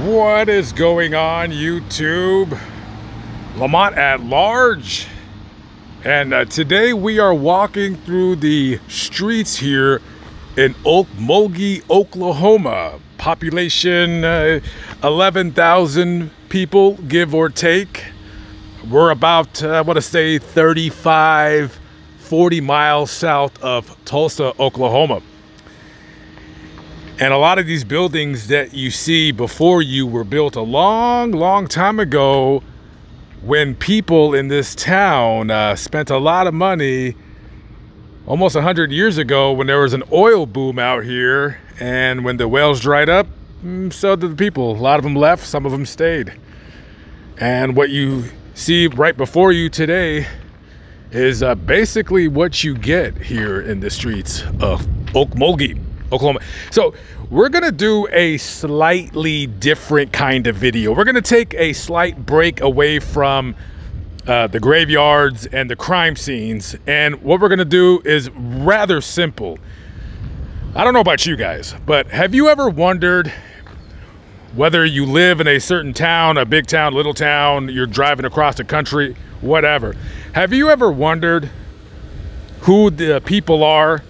What is going on, YouTube? Lamont at large. And today we are walking through the streets here in Okmulgee, Oklahoma. Population 11,000 people, give or take. We're about, I want to say 35, 40 miles south of Tulsa, Oklahoma. And a lot of these buildings that you see before you were built a long time ago when people in this town spent a lot of money almost 100 years ago when there was an oil boom out here, and when the wells dried up, so did the people. A lot of them left, some of them stayed. And what you see right before you today is basically what you get here in the streets of Okmulgee, Oklahoma. So we're gonna do a slightly different kind of video. We're gonna take a slight break away from the graveyards and the crime scenes, and what we're gonna do is rather simple. I don't know about you guys, but have you ever wondered whether you live in a certain town, a big town, little town, you're driving across the country, whatever, have you ever wondered who the people are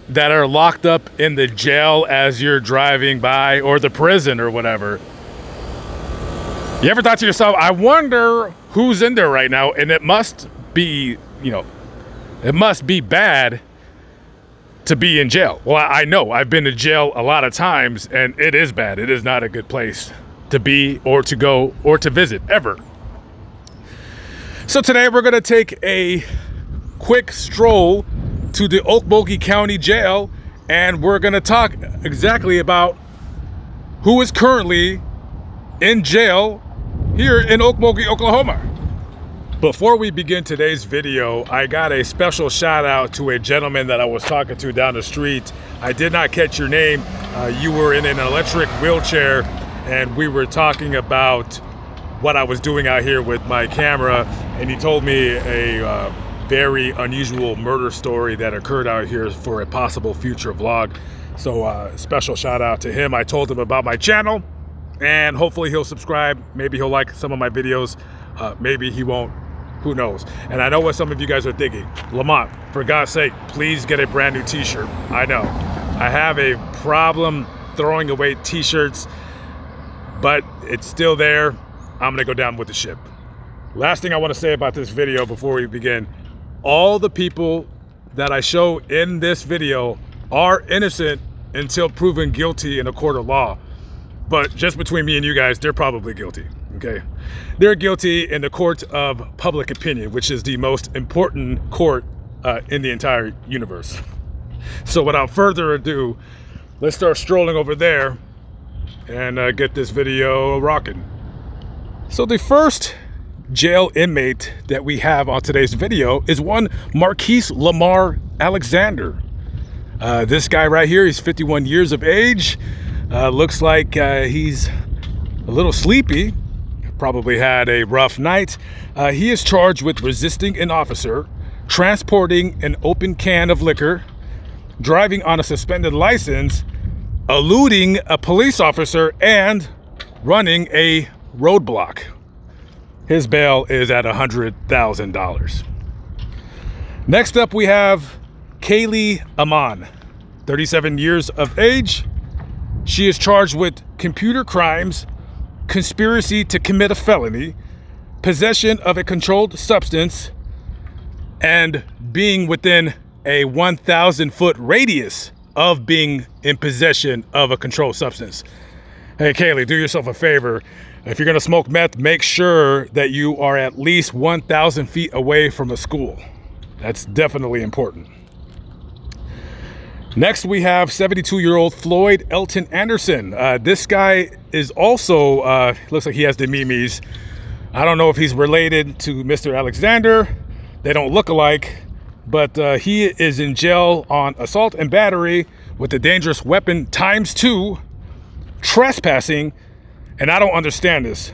that are locked up in the jail as you're driving by, or the prison or whatever? You ever thought to yourself, I wonder who's in there right now? And it must be, it must be bad to be in jail. Well, I know, I've been to jail a lot of times, and it is bad. It is not a good place to be, or to go, or to visit, ever. So today we're gonna take a quick stroll to the Okmulgee County Jail, and we're gonna talk exactly about who is currently in jail here in Okmulgee, Oklahoma. Before we begin today's video, I got a special shout out to a gentleman that I was talking to down the street. I did not catch your name. You were in an electric wheelchair, and we were talking about what I was doing out here with my camera, and he told me a very unusual murder story that occurred out here for a possible future vlog. So special shout out to him. I told him about my channel, and hopefully he'll subscribe. Maybe he'll like some of my videos. Maybe he won't. Who knows? And I know what some of you guys are thinking. Lamont, for God's sake, please get a brand new t-shirt. I know. I have a problem throwing away t-shirts, but it's still there. I'm gonna go down with the ship. Last thing I want to say about this video before we begin: all the people that I show in this video are innocent until proven guilty in a court of law. But just between me and you guys, they're probably guilty, okay? They're guilty in the court of public opinion, which is the most important court in the entire universe. So without further ado, let's start strolling over there and get this video rocking. So the first jail inmate that we have on today's video is one Marquise Lamar Alexander. This guy right here, he's 51 years of age. Looks like he's a little sleepy, probably had a rough night. He is charged with resisting an officer, transporting an open can of liquor, driving on a suspended license, eluding a police officer, and running a roadblock. His bail is at $100,000. Next up, we have Kaylee Amon, 37 years of age. She is charged with computer crimes, conspiracy to commit a felony, possession of a controlled substance, and being within a 1,000-foot radius of being in possession of a controlled substance. Hey, Kaylee, do yourself a favor. If you're gonna smoke meth, make sure that you are at least 1,000 feet away from a school. That's definitely important. Next, we have 72-year-old Floyd Elton Anderson. This guy is also, looks like he has the memes. I don't know if he's related to Mr. Alexander. They don't look alike, but he is in jail on assault and battery with a dangerous weapon ×2, trespassing, and I don't understand this,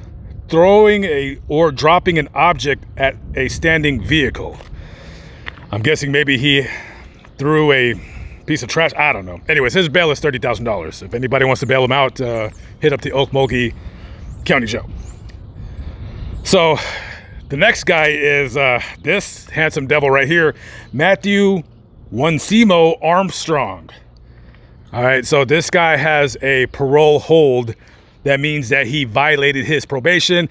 throwing or dropping an object at a standing vehicle. I'm guessing maybe he threw a piece of trash. I don't know. Anyways, his bail is $30,000. If anybody wants to bail him out, hit up the Okmulgee County Jail. So the next guy is this handsome devil right here, Matthew Wansimo Armstrong. All right, so this guy has a parole hold. That means that he violated his probation.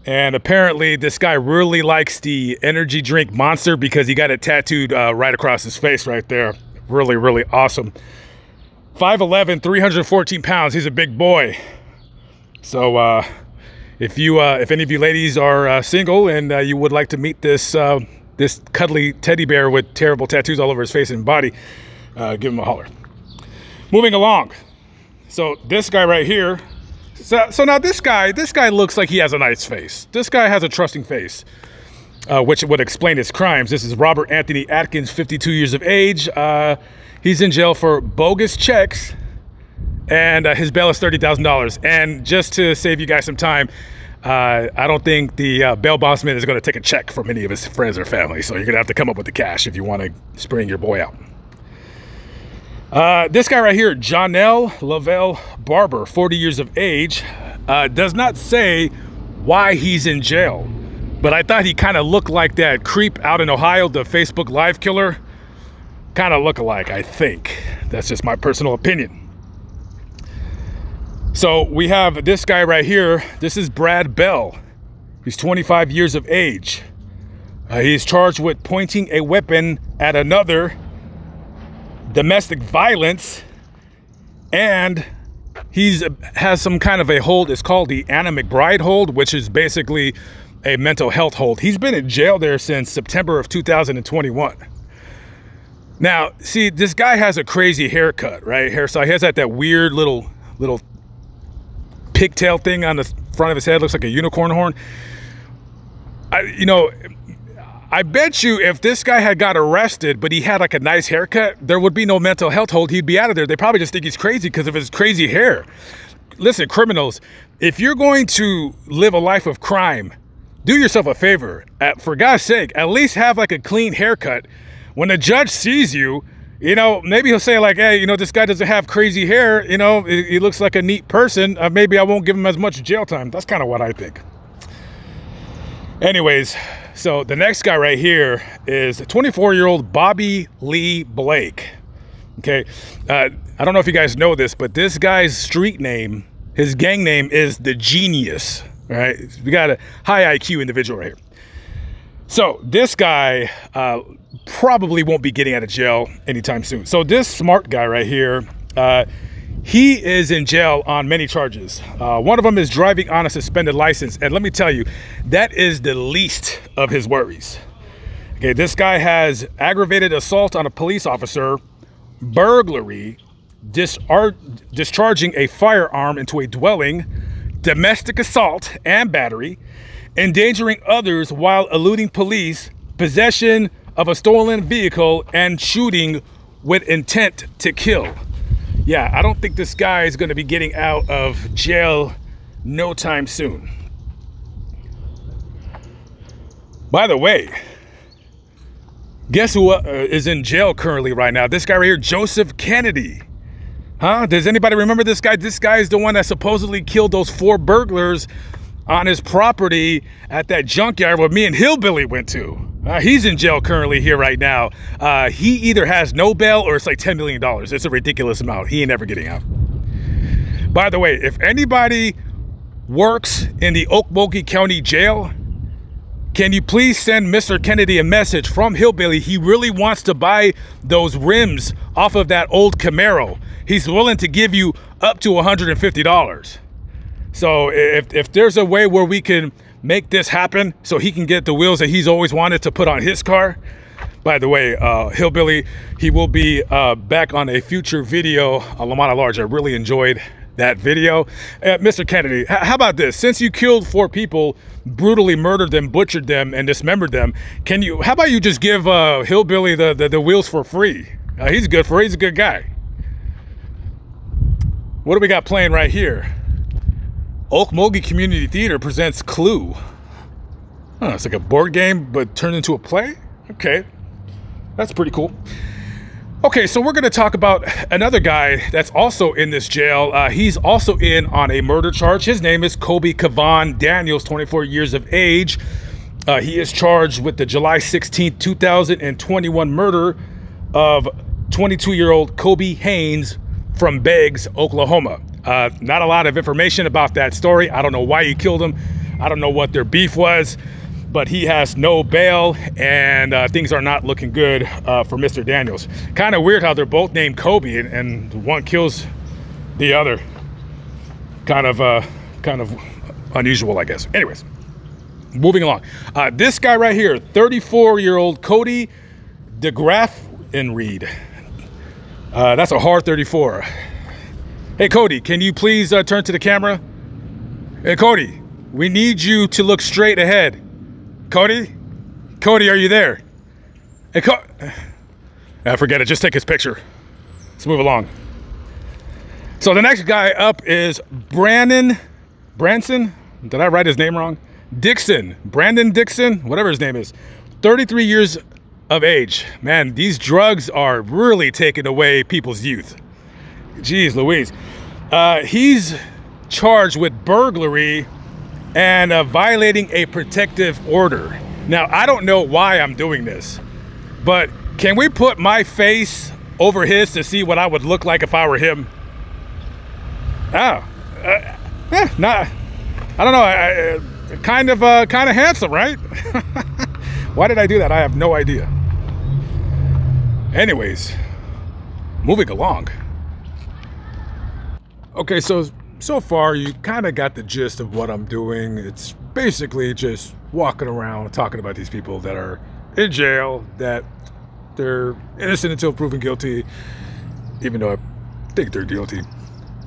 And apparently this guy really likes the energy drink Monster because he got it tattooed right across his face right there. Really, really awesome. 5'11", 314 pounds. He's a big boy. So if any of you ladies are single and you would like to meet this this cuddly teddy bear with terrible tattoos all over his face and body, give him a holler. Moving along. So this guy right here. So now this guy looks like he has a nice face. This guy has a trusting face, which would explain his crimes. This is Robert Anthony Atkins, 52 years of age. He's in jail for bogus checks, and his bail is $30,000. And just to save you guys some time, I don't think the bail bondsman is going to take a check from any of his friends or family. So you're going to have to come up with the cash if you want to spring your boy out. This guy right here, Jonell Lavelle Barber, 40 years of age, does not say why he's in jail, but I thought he kind of looked like that creep out in Ohio, the Facebook Live killer. Kind of look alike, I think. That's just my personal opinion. So we have this guy right here. This is Brad Bell. He's 25 years of age. He's charged with pointing a weapon at another, domestic violence, and has some kind of a hold. It's called the Anna McBride hold, which is basically a mental health hold. He's been in jail there since September of 2021. Now, see, this guy has a crazy haircut, right? So he has that weird little pigtail thing on the front of his head. Looks like a unicorn horn. I bet you if this guy had got arrested, but he had like a nice haircut, there would be no mental health hold. He'd be out of there. They probably just think he's crazy because of his crazy hair. Listen, criminals, if you're going to live a life of crime, do yourself a favor. For God's sake, at least have like a clean haircut. When the judge sees you, maybe he'll say like, hey, this guy doesn't have crazy hair. He looks like a neat person. Maybe I won't give him as much jail time. That's kind of what I think. Anyways, so the next guy right here is 24-year-old Bobby Lee Blake. Okay, I don't know if you guys know this, but this guy's street name, his gang name is The Genius. All right, we got a high IQ individual right here. So this guy probably won't be getting out of jail anytime soon. So this smart guy right here, he is in jail on many charges. One of them is driving on a suspended license. And let me tell you, that is the least of his worries. Okay, this guy has aggravated assault on a police officer, burglary, discharging a firearm into a dwelling, domestic assault and battery, endangering others while eluding police, possession of a stolen vehicle, and shooting with intent to kill. Yeah, I don't think this guy is going to be getting out of jail no time soon. By the way, guess who is in jail currently right now? This guy right here, Joseph Kennedy. Huh? Does anybody remember this guy? This guy is the one that supposedly killed those 4 burglars on his property at that junkyard where me and Hillbilly went to. He's in jail currently here right now. He either has no bail or it's like $10 million. It's a ridiculous amount. He ain't never getting out. By the way, if anybody works in the Okmulgee County Jail, can you please send Mr. Kennedy a message from Hillbilly? He really wants to buy those rims off of that old Camaro. He's willing to give you up to $150. So if there's a way where we can make this happen so he can get the wheels that he's always wanted to put on his car. By the way, Hillbilly, he will be back on a future video on Lamont at Large. I really enjoyed that video. Mr. Kennedy, how about this? Since you killed 4 people, brutally murdered them, butchered them, and dismembered them, how about you just give Hillbilly the wheels for free? He's a good guy. What do we got playing right here? Okmulgee Community Theater presents Clue. It's like a board game, but turned into a play? Okay, that's pretty cool. Okay, so we're going to talk about another guy that's also in this jail. He's also in on a murder charge. His name is Kobe Kavon Daniels, 24 years of age. He is charged with the July 16th, 2021 murder of 22-year-old Kobe Haynes from Beggs, Oklahoma. Not a lot of information about that story. I don't know why he killed him. I don't know what their beef was, but he has no bail, and things are not looking good for Mr. Daniels. Kind of weird how they're both named Kobe, and one kills the other. Kind of unusual, I guess. Anyways, moving along. This guy right here, 34-year-old Cody DeGraff and Reed. That's a hard 34. Hey, Cody, can you please turn to the camera? Hey, Cody, we need you to look straight ahead. Cody? Cody, are you there? Hey, forget it. Just take his picture. Let's move along. So the next guy up is Branson. Did I write his name wrong? Dixon. Brandon Dixon, whatever his name is. 33 years of age. Man, these drugs are really taking away people's youth. Jeez Louise. He's charged with burglary and violating a protective order. Now, I don't know why I'm doing this, but can we put my face over his to see what I would look like if I were him? Oh, nah, I don't know. Kind of handsome, right? Why did I do that? I have no idea. Anyways, moving along. Okay, so far you kind of got the gist of what I'm doing. It's basically just walking around talking about these people that are in jail, that they're innocent until proven guilty, even though I think they're guilty.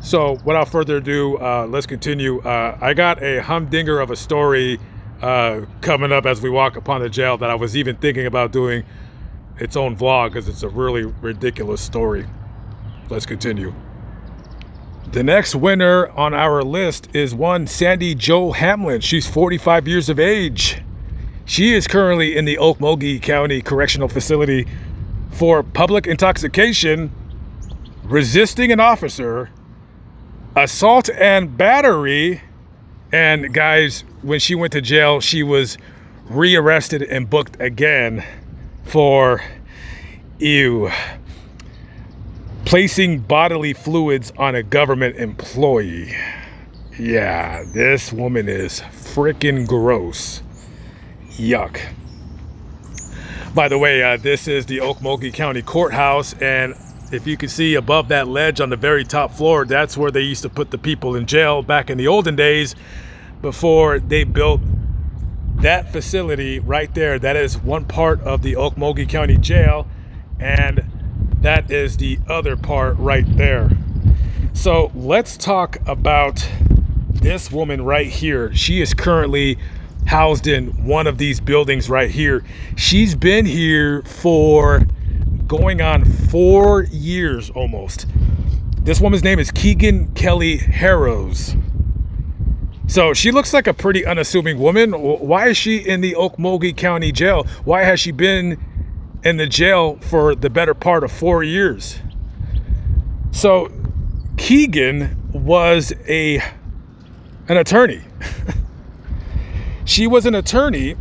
So without further ado, let's continue. I got a humdinger of a story coming up as we walk upon the jail that I was even thinking about doing its own vlog because it's a really ridiculous story. Let's continue. The next winner on our list is one Sandy Jo Hamlin. She's 45 years of age. She is currently in the Okmulgee County Correctional Facility for public intoxication, resisting an officer, assault and battery. And guys, when she went to jail, she was rearrested and booked again for placing bodily fluids on a government employee. Yeah, this woman is freaking gross. Yuck. By the way, this is the Okmulgee County Courthouse, and if you can see above that ledge on the very top floor, that's where they used to put the people in jail back in the olden days before they built that facility right there. That is one part of the Okmulgee County Jail, and that is the other part right there. So let's talk about this woman right here. She is currently housed in one of these buildings right here. She's been here for going on 4 years almost. This woman's name is Keegan Kelly Harrows. So she looks like a pretty unassuming woman. Why is she in the Okmulgee County Jail? Why has she been in the jail for the better part of 4 years? So Keegan was an attorney. She was an attorney,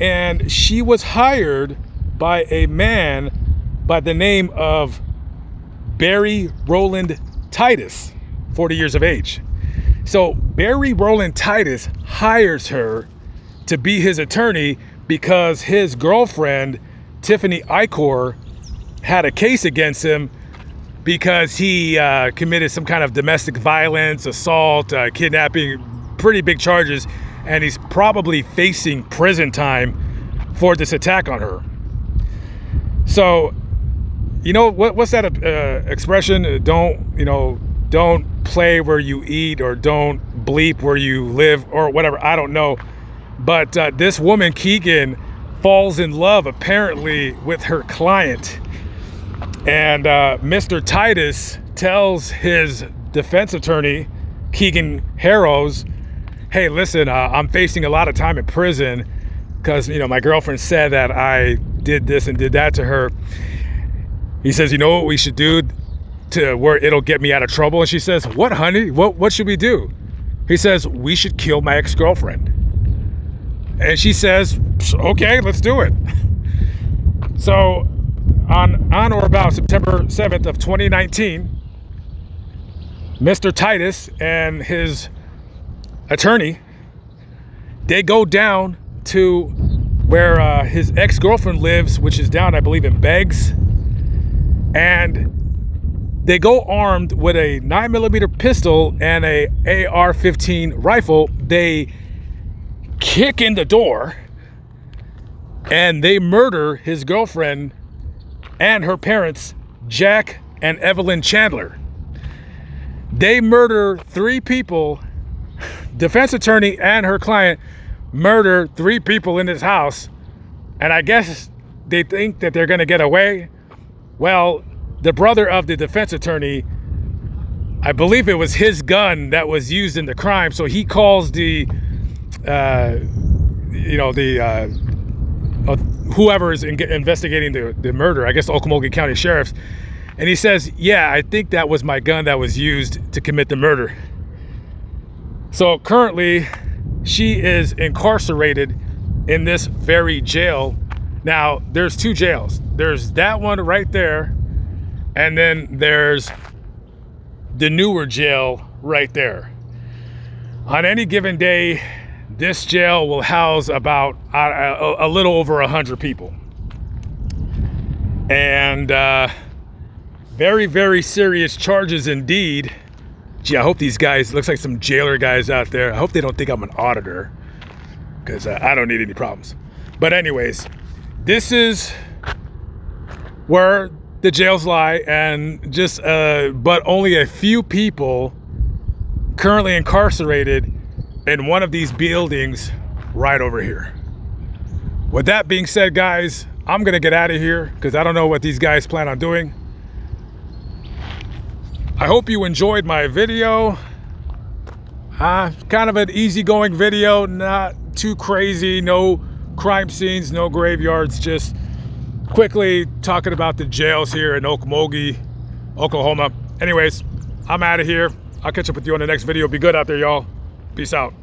and she was hired by a man by the name of Barry Roland Titus, 40 years of age. So Barry Roland Titus hires her to be his attorney because his girlfriend, Tiffany Icor, had a case against him because he committed some kind of domestic violence, assault, kidnapping, pretty big charges, and he's probably facing prison time for this attack on her. So, you know, what's that expression? Don't play where you eat, or don't bleep where you live, or whatever. I don't know. But this woman, Keegan, falls in love apparently with her client. And Mr. Titus tells his defense attorney, Keegan Harrows, hey, listen, I'm facing a lot of time in prison because, you know, my girlfriend said that I did this and did that to her. He says, you know what we should do to where it'll get me out of trouble? And she says, what, honey? What should we do? He says, we should kill my ex-girlfriend. And she says, okay, let's do it. So on or about September 7th of 2019, Mr. Titus and his attorney, they go down to where his ex-girlfriend lives, which is down, I believe, in Beggs. And they go armed with a 9mm pistol and a AR-15 rifle. They kick in the door and they murder his girlfriend and her parents, Jack and Evelyn Chandler. They murder 3 people. Defense attorney and her client murder 3 people in this house, and I guess they think that they're gonna get away. Well, the brother of the defense attorney, I believe it was his gun that was used in the crime, so he calls the whoever is investigating the murder, I guess Okmulgee County Sheriffs, and he says, yeah, I think that was my gun that was used to commit the murder. So currently she is incarcerated in this very jail. Now there's 2 jails. There's that one right there, and then there's the newer jail right there. On any given day, this jail will house about a little over 100 people. And very, very serious charges indeed. Gee, I hope these guys, looks like some jailer guys out there, I hope they don't think I'm an auditor, because I don't need any problems. But anyways, this is where the jails lie, and just but only a few people currently incarcerated in one of these buildings right over here. With that being said, guys, I'm gonna get out of here because I don't know what these guys plan on doing. I hope you enjoyed my video. Kind of an easygoing video, not too crazy, no crime scenes, no graveyards, just quickly talking about the jails here in Okmulgee, Oklahoma. Anyways, I'm out of here. I'll catch up with you on the next video. Be good out there, y'all. Peace out.